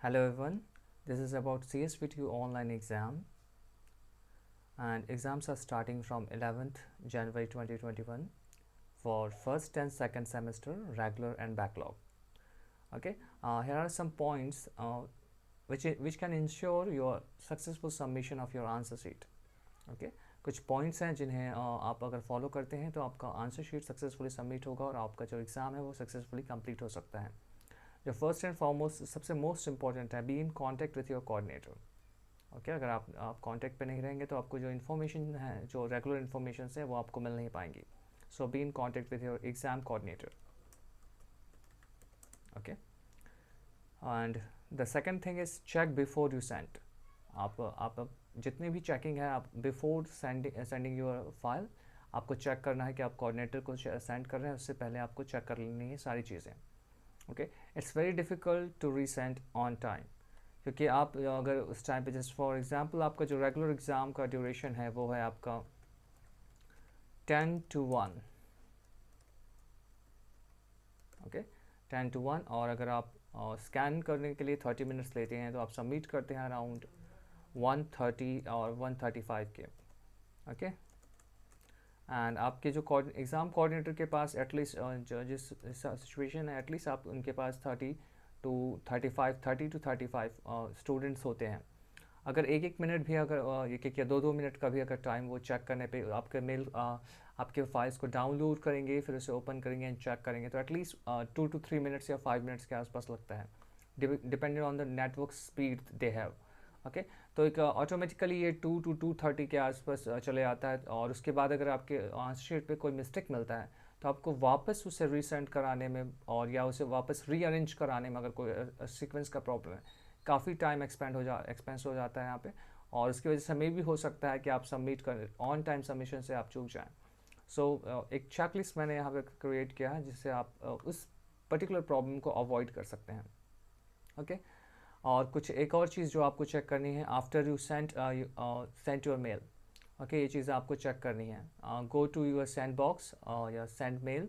Hello everyone, this is about CSVTU online exam, and exams are starting from 11th January 2021 for first and second semester regular and backlog. Okay, here are some points which can ensure your successful submission of your answer sheet. Okay, कुछ points हैं जिन्हें आप अगर follow करते हैं तो आपका answer sheet successfully submit होगा और आपका जो एग्ज़ाम है वो सक्सेसफुली कंप्लीट हो सकता है. जो फर्स्ट एंड फॉरमोस्ट सबसे मोस्ट इंपॉर्टेंट है, B in contact with your coordinator. Okay, अगर आप कांटेक्ट पे नहीं रहेंगे तो आपको जो इन्फॉर्मेशन है, जो रेगुलर इन्फॉर्मेशन है, वो आपको मिल नहीं पाएंगी. So be in contact with your exam coordinator. Okay, and the second thing is check before you send. आप जितनी भी चेकिंग है, आप बिफोर सेंडिंग योर फाइल आपको चेक करना है कि आप कोऑर्डिनेटर को सेंड कर रहे हैं, उससे पहले आपको चेक कर लेनी है सारी चीज़ें. Okay, it's very difficult to resend on time, क्योंकि आप अगर उस टाइम पे, जस्ट फॉर एग्जांपल, आपका जो रेगुलर एग्ज़ाम का ड्यूरेशन है वो है आपका 10 to 1. ओके, 10 to 1, और अगर आप स्कैन करने के लिए 30 मिनट्स लेते हैं तो आप सबमिट करते हैं अराउंड 1:30 और 1:35 के. ओके, एंड आपके जो एग्ज़ाम कोऑर्डिनेटर के पास एटलीस्ट जिस सिचुएशन है, एटलीस्ट आप उनके पास 30 to 35 स्टूडेंट्स होते हैं. अगर एक एक मिनट भी, अगर एक या दो मिनट का भी अगर टाइम वो चेक करने पे आपके मेल आपके फाइल्स को डाउनलोड करेंगे, फिर उसे ओपन करेंगे एंड चेक करेंगे, तो एटलीस्ट 2 to 3 मिनट्स या 5 मिनट्स के आसपास लगता है, depended on the network speed they have. Okay, तो एक ऑटोमेटिकली ये 2 to 2:30 के आसपास चले आता है. और उसके बाद अगर आपके आंसर शीट पे कोई मिस्टेक मिलता है तो आपको वापस उसे रीसेंड कराने में और या उसे वापस रीअरेंज कराने में, अगर कोई सीक्वेंस का प्रॉब्लम है, काफ़ी टाइम एक्सपेंस हो जाता है यहाँ पे. और उसकी वजह से मे भी हो सकता है कि आप सबमिट कर ऑन टाइम सबमिशन से आप चूक जाएँ. सो एक चेकलिस्ट मैंने यहाँ पे क्रिएट किया है जिससे आप उस पर्टिकुलर प्रॉब्लम को अवॉइड कर सकते हैं. ओके, और कुछ एक और चीज़ जो आपको चेक करनी है, after you send your mail. Okay, ये चीज़ आपको चेक करनी है. Go to your send box या send mail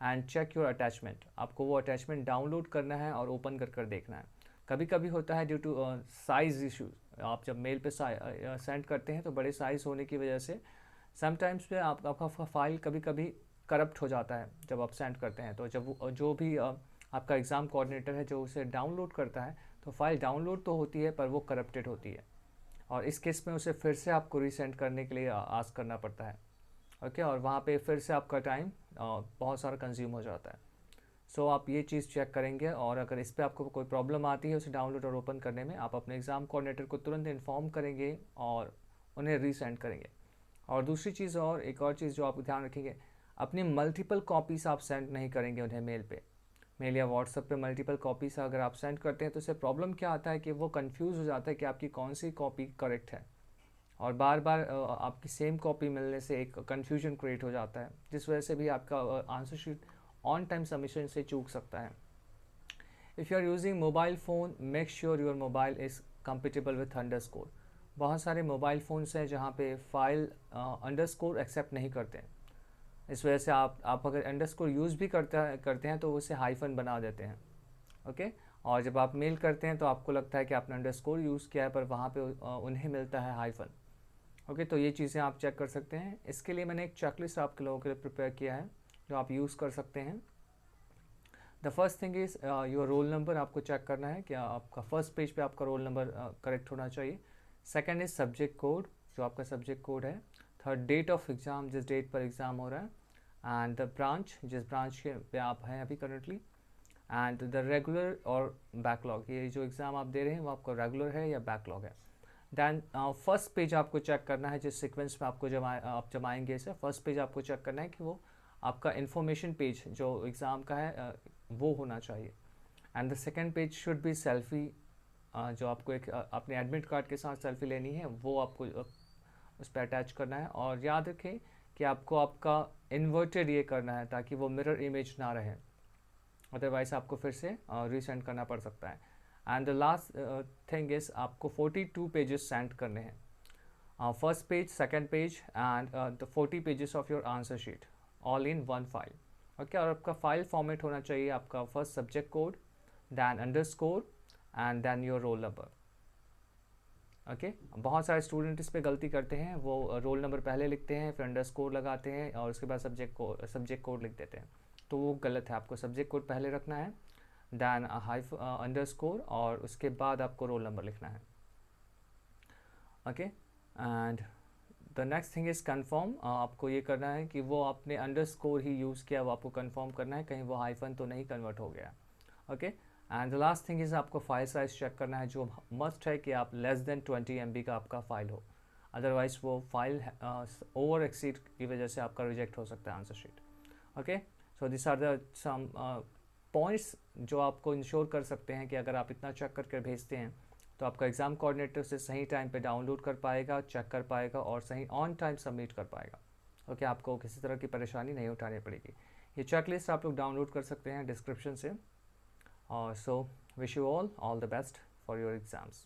and check your attachment. आपको वो अटैचमेंट डाउनलोड करना है और ओपन कर देखना है. कभी कभी होता है ड्यू टू साइज़ इशूज़, आप जब मेल पे सेंड करते हैं तो बड़े साइज़ होने की वजह से समटाइम्स पे आपका फाइल कभी कभी करप्ट हो जाता है जब आप सेंड करते हैं. तो जब जो भी आपका एग्ज़ाम कोऑर्डिनेटर है जो उसे डाउनलोड करता है, तो फाइल डाउनलोड तो होती है पर वो करप्टेड होती है, और इस केस में उसे फिर से आपको रीसेंड करने के लिए आस्क करना पड़ता है. ओके, और वहाँ पे फिर से आपका टाइम बहुत सारा कंज्यूम हो जाता है. सो आप ये चीज़ चेक करेंगे, और अगर इस पर आपको कोई प्रॉब्लम आती है उसे डाउनलोड और ओपन करने में, आप अपने एग्ज़ाम कोऑर्डिनेटर को तुरंत इन्फॉर्म करेंगे और उन्हें रीसेंड करेंगे. और दूसरी चीज़, और एक और चीज़ जो आप ध्यान रखेंगे, अपनी मल्टीपल कॉपीज़ आप सेंड नहीं करेंगे उन्हें मेल पे. मेल या व्हाट्सएप पे मल्टीपल कॉपीज़ अगर आप सेंड करते हैं तो इससे प्रॉब्लम क्या आता है कि वो कंफ्यूज हो जाता है कि आपकी कौन सी कॉपी करेक्ट है, और बार बार आपकी सेम कॉपी मिलने से एक कन्फ्यूजन क्रिएट हो जाता है, जिस वजह से भी आपका answer sheet on time submission से चूक सकता है. If you are using mobile phone, make sure your mobile is compatible with underscore. बहुत सारे मोबाइल फ़ोन्स हैं जहाँ पे फाइल अंडरस्कोर एक्सेप्ट नहीं करते हैं. इस वजह से आप अगर अंडरस्कोर यूज़ भी करते हैं तो उसे हाइफन बना देते हैं. ओके, और जब आप मेल करते हैं तो आपको लगता है कि आपने अंडरस्कोर यूज़ किया है, पर वहाँ पे उन्हें मिलता है हाइफन. ओके, तो ये चीज़ें आप चेक कर सकते हैं. इसके लिए मैंने एक चेकलिस्ट आपके लोगों के लिए प्रिपेयर किया है जो आप यूज़ कर सकते हैं. The first thing is your roll number. आपको चेक करना है कि आपका फर्स्ट पेज पे आपका रोल नंबर करेक्ट होना चाहिए. सेकंड इज़ सब्जेक्ट कोड, जो आपका सब्जेक्ट कोड है. थर्ड, डेट ऑफ एग्ज़ाम, जिस डेट पर एग्ज़ाम हो रहा है. एंड द ब्रांच, जिस ब्रांच के पे आप हैं अभी करंटली. एंड द रेगुलर और बैकलॉग, ये जो एग्ज़ाम आप दे रहे हैं वो आपका रेगुलर है या बैकलॉग है. दैन फर्स्ट पेज आपको चेक करना है, जिस सीक्वेंस में आपको आप जमाएंगे इसे. फर्स्ट पेज आपको चेक करना है कि वो आपका इन्फॉर्मेशन पेज जो एग्ज़ाम का है वो होना चाहिए. And the second page should be selfie. जो आपको एक अपने एडमिट कार्ड के साथ सेल्फ़ी लेनी है वो आपको उस पर अटैच करना है. और याद रखें कि आपको आपका इन्वर्टेड ये करना है ताकि वो मिरर इमेज ना रहे, अदरवाइज आपको फिर से रीसेंड करना पड़ सकता है. And the last thing is आपको 42 पेजेस सेंड करने हैं. First page, second page and the 40 pages of your answer sheet, all in one file. Okay, और आपका फाइल फॉर्मेट होना चाहिए आपका first subject code, then underscore and then your roll number. Okay, बहुत सारे student इस पे गलती करते हैं, वो रोल नंबर पहले लिखते हैं, फिर अंडरस्कोर लगाते हैं और उसके बाद सब्जेक्ट कोड लिख देते हैं, तो वो गलत है। आपको सब्जेक्ट कोड पहले रखना है, दैन अंडरस्कोर, और उसके बाद आपको रोल नंबर लिखना है। Okay, and the next thing is confirm. आपको ये करना है कि वो आपने अंडरस्कोर ही यूज़ किया, वो आपको कन्फर्म करना है कहीं वो हाइफन तो नहीं कन्वर्ट हो गया। Okay, and the last thing is आपको फाइल साइज चेक करना है, जो मस्ट है कि आप लेस देन 20 MB का आपका फाइल हो, अदरवाइज वो फाइल ओवर एक्सीड की वजह से आपका रिजेक्ट हो सकता है answer sheet. Okay, so this are the some points जो आपको इंश्योर कर सकते हैं कि अगर आप इतना चेक करके भेजते हैं तो आपका एग्ज़ाम कोऑर्डिनेटर से सही टाइम पे डाउनलोड कर पाएगा, चेक कर पाएगा और सही ऑन टाइम सबमिट कर पाएगा। ओके, आपको किसी तरह की परेशानी नहीं उठानी पड़ेगी। ये चेकलिस्ट आप लोग डाउनलोड कर सकते हैं डिस्क्रिप्शन से। और so wish you all the best for your exams.